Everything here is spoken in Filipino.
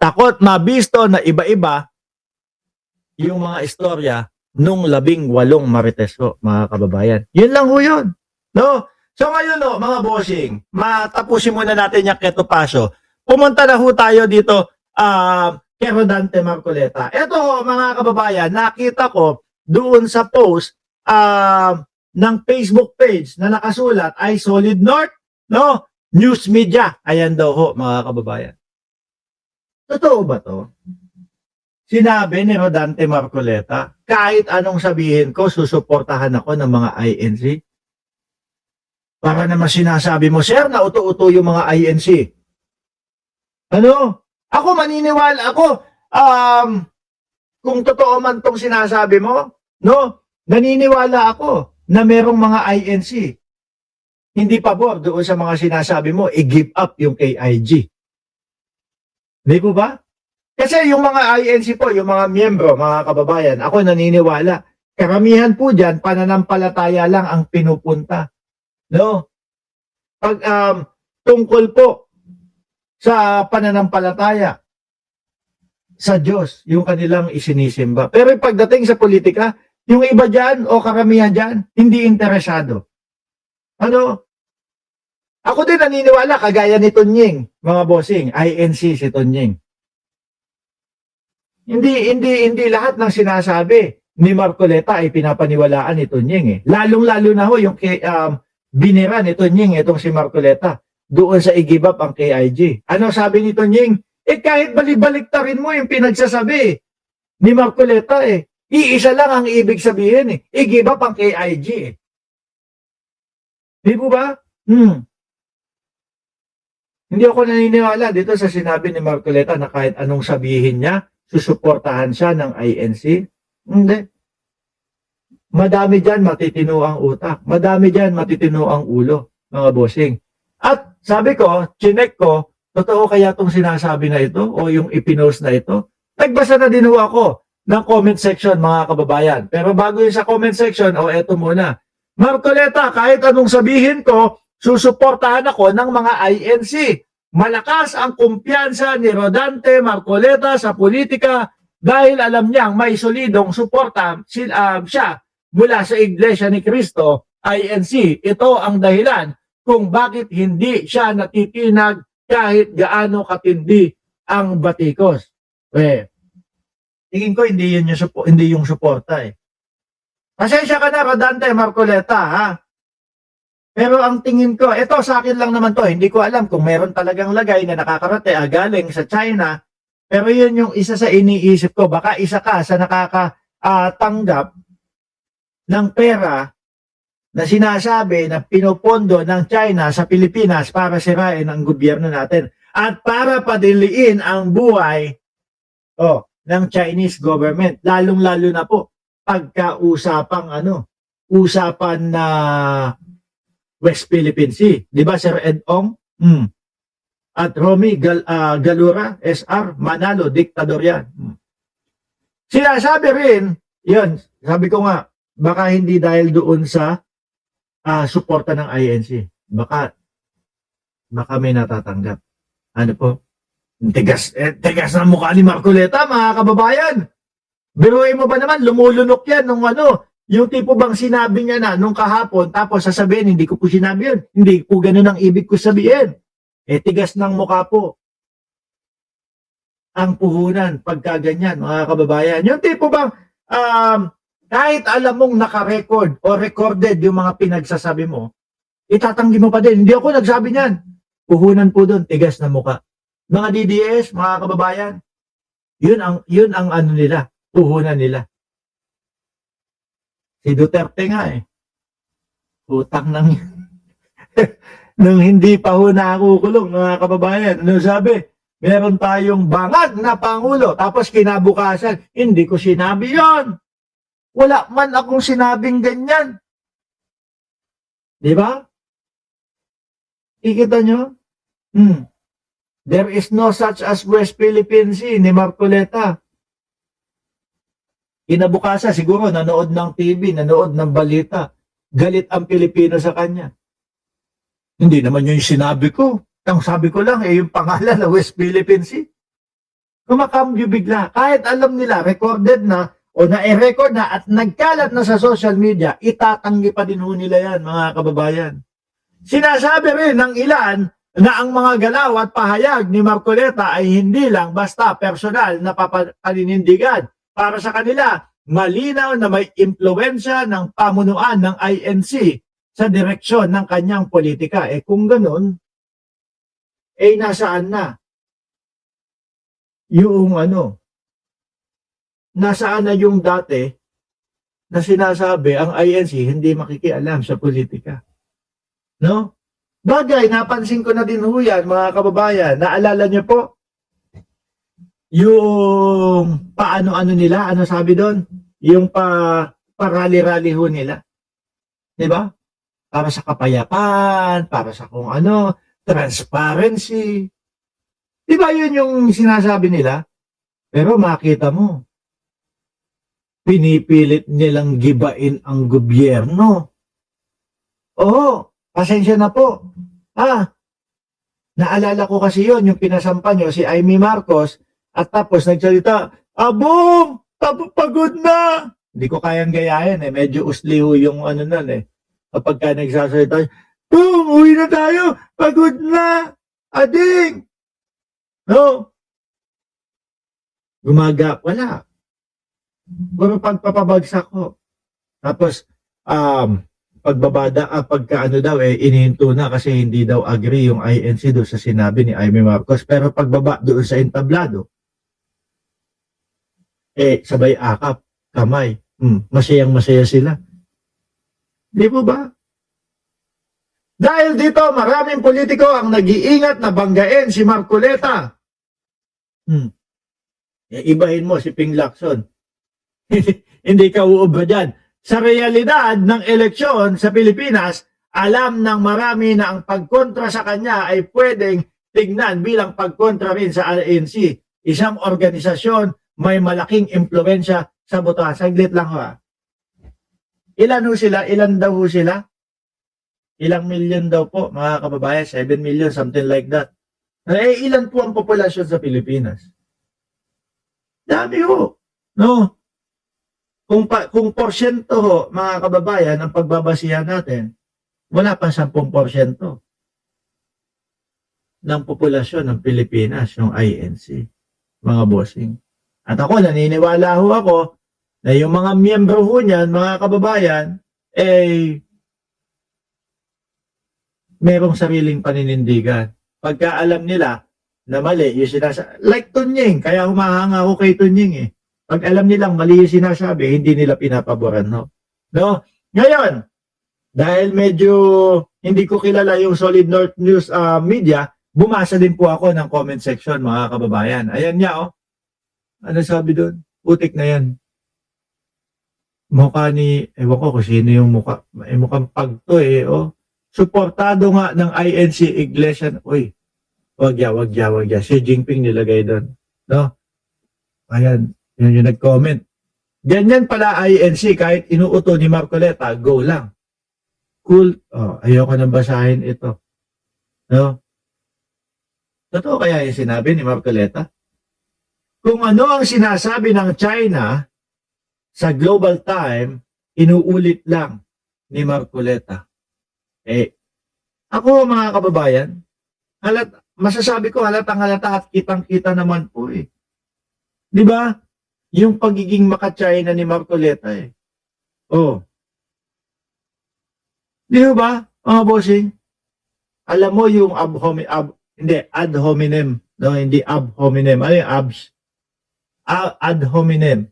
takot mabisto na iba-iba yung mga istorya nung 18 Marites ho, mga kababayan. Yun lang ho yun. No? So ngayon no, mga bossing, matapusin muna natin yung Keto Paso. Pumunta na ho tayo dito kay Rodante Marcoleta. Ito ho, mga kababayan, nakita ko doon sa post ng Facebook page na nakasulat ay Solid North, no? News Media. Ayan daw ho, mga kababayan. Totoo ba to? Sinabi ni Rodante Marcoleta, kahit anong sabihin ko, susuportahan ako ng mga INC. Para naman sinasabi mo, sir, na uto-uto yung mga INC. Ano? Ako maniniwala ako, kung totoo man tong sinasabi mo, no? Naniniwala ako na merong mga INC. Hindi pabor doon sa mga sinasabi mo, i-give up yung KIG. Di po ba? Kasi yung mga INC po, yung mga miyembro, mga kababayan, ako naniniwala, karamihan po dyan, pananampalataya lang ang pinupunta. No? Pag tungkol po sa pananampalataya sa Diyos, yung kanilang isinisimba. Pero pagdating sa politika, yung iba dyan o karamihan dyan, hindi interesado. Ano? Ako din naniniwala, kagaya ni Tunying, mga bossing, INC si Tunying. Hindi lahat ng sinasabi ni Marcoleta ay pinapaniwalaan ni Tunying eh. Lalong-lalo na ho yung binira ni Tunying itong si Marcoleta doon sa i-give up ang KIG. Ano sabi ni Tunying? Kahit balik-baliktarin mo yung pinagsasabi ni Marcoleta eh. Iisa lang ang ibig sabihin eh. I-give up ang KIG eh. Di po ba? Hindi ako naniniwala dito sa sinabi ni Marcoleta na kahit anong sabihin niya, susuportahan siya ng INC. Hindi. Madami dyan matitino ang utak. Madami dyan matitino ang ulo, mga bossing. At sabi ko, chinek ko, totoo kaya itong sinasabi na ito o yung ipinost na ito? Nagbasa na din ako ng comment section, mga kababayan. Pero bago yun sa comment section, eto muna. Marcoleta, kahit anong sabihin ko, susuportahan ako ng mga INC. Malakas ang kumpiyansa ni Rodante Marcoleta sa politika dahil alam niyang may solidong suporta siya mula sa Iglesia ni Cristo, INC. Ito ang dahilan kung bakit hindi siya natitinag kahit gaano katindi ang batikos. Tingin ko hindi yung suporta eh. Pasensya ka na, Rodante Marcoleta, ha? Pero ang tingin ko, ito sa akin lang naman to, hindi ko alam kung meron talagang lagay na nakakarate galing sa China, pero yun yung isa sa iniisip ko, baka isa ka sa nakakatanggap ng pera na sinasabi na pinupondo ng China sa Pilipinas para sirain ang gobyerno natin at para padiliin ang buhay ng Chinese government, lalong-lalo na po pagkausapang usapan na West Philippine Sea. Di ba, Sir Ed Ong? At Romy Galura, SR, Manalo, diktador yan. Sinasabi rin, yun, sabi ko nga, baka hindi dahil doon sa suporta ng INC. Baka may natatanggap. Ano po? Tigas na mukha ni Marcoleta, mga kababayan. Biruin mo ba naman, lumulunok yan nung yung tipo bang sinabi niya na nung kahapon, tapos sasabihin, hindi ko po sinabi yun. Hindi po ganun ang ibig ko sabihin. Tigas ng mukha po. Ang puhunan, pagkaganyan, mga kababayan. Yung tipo bang, kahit alam mong naka-record o recorded yung mga pinagsasabi mo, itatanggi mo pa din. Hindi ako nagsabi niyan. Puhunan po doon, tigas na mukha. Mga DDS, mga kababayan, yun ang ano nila, puhunan nila. Si Duterte nga utang ng nung hindi pa ho nakukulong, mga kababayan. Ano sabi? Meron tayong bangag na pangulo. Tapos kinabukasan, hindi ko sinabi yon. Wala man akong sinabing ganyan. Di ba? Ikita nyo? There is no such as West Philippine Sea ni Marcoleta. Kinabukasan, siguro nanood ng TV, nanood ng balita. Galit ang Pilipino sa kanya. Hindi naman yung sinabi ko. Ang sabi ko lang, yung pangalan na West Philippine Sea. kumakambyo bigla. Kahit alam nila, recorded na, o na-record na at nagkalat na sa social media, itatanggi pa din ho nila yan, mga kababayan. Sinasabi rin ng ilan na ang mga galaw at pahayag ni Marcoleta ay hindi lang basta personal na paninindigan. Para sa kanila, malinaw na may impluwensya ng pamunuan ng INC sa direksyon ng kanyang politika. Kung ganun, nasaan na? Yung nasaan na yung dati na sinasabi ang INC hindi makikialam sa politika? No? Bagay, napansin ko na din ho yan, mga kababayan. Naalala niyo po? Yung paano-ano nila, ano sabi doon? Yung parali-rali ho nila. Diba? Para sa kapayapaan, para sa kung ano, transparency. Diba yun yung sinasabi nila? Pero makita mo, pinipilit nilang gibain ang gobyerno. Oo, pasensya na po. Naalala ko kasi yon yung pinasampa nyo, si Amy Marcos, at tapos nagsalita, Abong! Pagod na! Hindi ko kayang gayahin medyo usliho yung nun Kapag ka nagsasalita, Bong, uwi na tayo! Pagod na! Ading! No? Wala. Puro pagpapabagsak ko. Tapos, pagka inihinto na kasi hindi daw agree yung INC doon sa sinabi ni Amy Marcos. Pero pagbaba doon sa entablado, sabay akap, kamay. Masayang-masaya sila. Di po ba? Dahil dito, maraming politiko ang nag-iingat na banggain si Marcoleta. Ibahin mo si Ping Lacson. Hindi ka uubra dyan. Sa realidad ng eleksyon sa Pilipinas, alam ng marami na ang pagkontra sa kanya ay pwedeng tignan bilang pagkontra rin sa ANC. Isang organisasyon may malaking impluwensya sa botohan. Saglit lang ho. Ilan ho sila? Ilan daw ho sila? Ilang million daw po, mga kababayan? 7 million, something like that. Ilan po ang populasyon sa Pilipinas? Dami ho. No? Kung porsyento ho, mga kababayan, ang pagbabasihan natin, wala pa 10% ng populasyon ng Pilipinas, yung INC, mga bossing. At ako, naniniwala ho ako na yung mga miyembro ho niyan, mga kababayan, merong sariling paninindigan. Pagka alam nila na mali, yung like Tunying, kaya humahanga ako kay Tunying Pag alam nilang mali yung sinasabi, hindi nila pinapaboran, no? Ngayon, dahil medyo hindi ko kilala yung Solid North News media, bumasa din po ako ng comment section, mga kababayan. Ayan niya, Ano sabi doon? Putik na yan. Mukha ni, ewan ko kung sino yung mukha. Mukhang pagto Suportado nga ng INC Iglesia. Uy, wag ya. Si Jinping nilagay doon. No? Ayan. Yun yung nag-comment. Ganyan pala INC, kahit inuuto ni Marcoleta, go lang. Cool. Ayoko nang basahin ito. No? Totoo kaya yung sinabi ni Marcoleta? Kung ano ang sinasabi ng China sa Global Time, inuulit lang ni Marcoleta. Ako mga kababayan, masasabi ko halatang halata at kitang-kita naman po Di ba? Yung pagiging maka-China ni Marcoleta Di ba, mga bossing? Alam mo yung ad hominem. No, hindi ab hominem. Ano yung abs? Ad hominem.